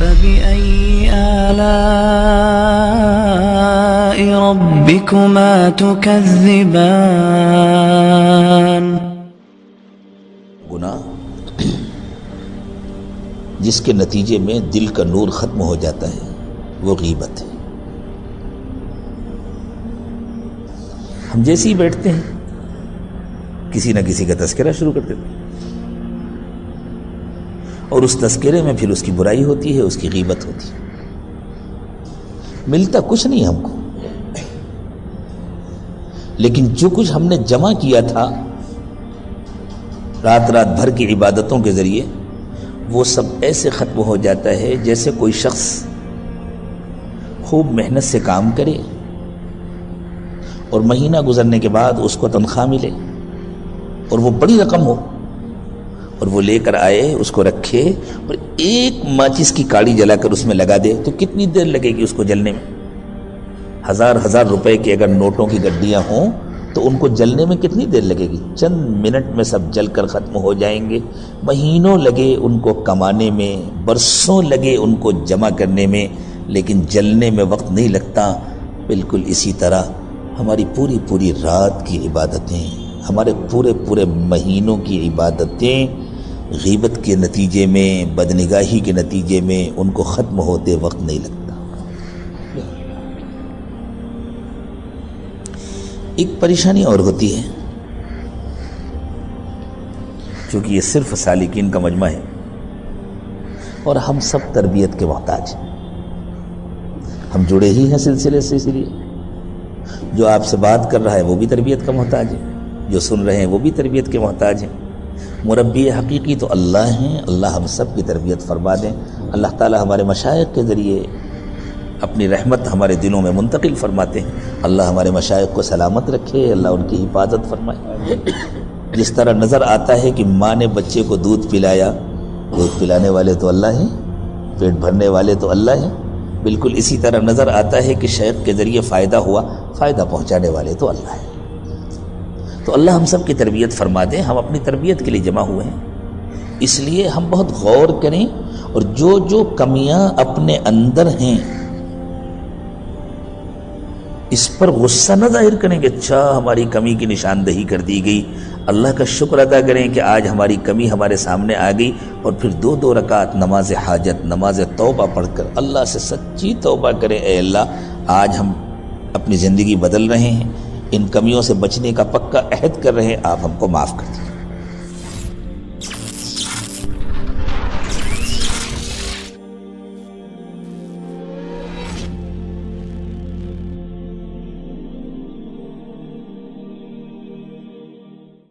فبأي آلاء ربكما تكذبان؟ گناہ جس کے نتیجے میں دل کا نور ختم ہو جاتا ہے وہ غیبت ہے۔ ہم جیسے ہی بیٹھتے ہیں کسی نہ کسی کا تذکرہ شروع کر دیتے ہیں، اور اس تذکرے میں پھر اس کی برائی ہوتی ہے، اس کی غیبت ہوتی ہے۔ ملتا کچھ نہیں ہم کو، لیکن جو کچھ ہم نے جمع کیا تھا رات بھر کی عبادتوں کے ذریعے، وہ سب ایسے ختم ہو جاتا ہے جیسے کوئی شخص خوب محنت سے کام کرے اور مہینہ گزرنے کے بعد اس کو تنخواہ ملے اور وہ بڑی رقم ہو، اور وہ لے کر آئے، اس کو رکھے اور ایک ماچس کی کاڑی جلا کر اس میں لگا دے تو کتنی دیر لگے گی اس کو جلنے میں؟ ہزار روپے کی اگر نوٹوں کی گڈیاں ہوں تو ان کو جلنے میں کتنی دیر لگے گی؟ چند منٹ میں سب جل کر ختم ہو جائیں گے۔ مہینوں لگے ان کو کمانے میں، برسوں لگے ان کو جمع کرنے میں، لیکن جلنے میں وقت نہیں لگتا۔ بالکل اسی طرح ہماری پوری رات کی عبادتیں، ہمارے پورے مہینوں کی عبادتیں غیبت کے نتیجے میں، بدنگاہی کے نتیجے میں ان کو ختم ہوتے وقت نہیں لگتا۔ ایک پریشانی اور ہوتی ہے، چونکہ یہ صرف سالکین کا مجمع ہے اور ہم سب تربیت کے محتاج ہیں، ہم جڑے ہی ہیں سلسلے سے، اسی لیے جو آپ سے بات کر رہا ہے وہ بھی تربیت کا محتاج ہے، جو سن رہے ہیں وہ بھی تربیت کے محتاج ہیں۔ مربی حقیقی تو اللہ ہیں، اللہ ہم سب کی تربیت فرما دیں۔ اللہ تعالی ہمارے مشائخ کے ذریعے اپنی رحمت ہمارے دلوں میں منتقل فرماتے ہیں۔ اللہ ہمارے مشائخ کو سلامت رکھے، اللہ ان کی حفاظت فرمائے۔ جس طرح نظر آتا ہے کہ ماں نے بچے کو دودھ پلایا، دودھ پلانے والے تو اللہ ہیں، پیٹ بھرنے والے تو اللہ ہیں، بالکل اسی طرح نظر آتا ہے کہ شیخ کے ذریعے فائدہ ہوا، فائدہ پہنچانے والے تو اللہ ہیں۔ تو اللہ ہم سب کی تربیت فرما دیں۔ ہم اپنی تربیت کے لیے جمع ہوئے ہیں، اس لیے ہم بہت غور کریں اور جو کمیاں اپنے اندر ہیں اس پر غصہ نہ ظاہر کریں کہ اچھا ہماری کمی کی نشاندہی کر دی گئی، اللہ کا شکر ادا کریں کہ آج ہماری کمی ہمارے سامنے آ گئی، اور پھر 2 رکعت نماز حاجت، نماز توبہ پڑھ کر اللہ سے سچی توبہ کریں، اے اللہ آج ہم اپنی زندگی بدل رہے ہیں، ان کمیوں سے بچنے کا پکا عہد کر رہے ہیں، آپ ہم کو معاف کر دیں۔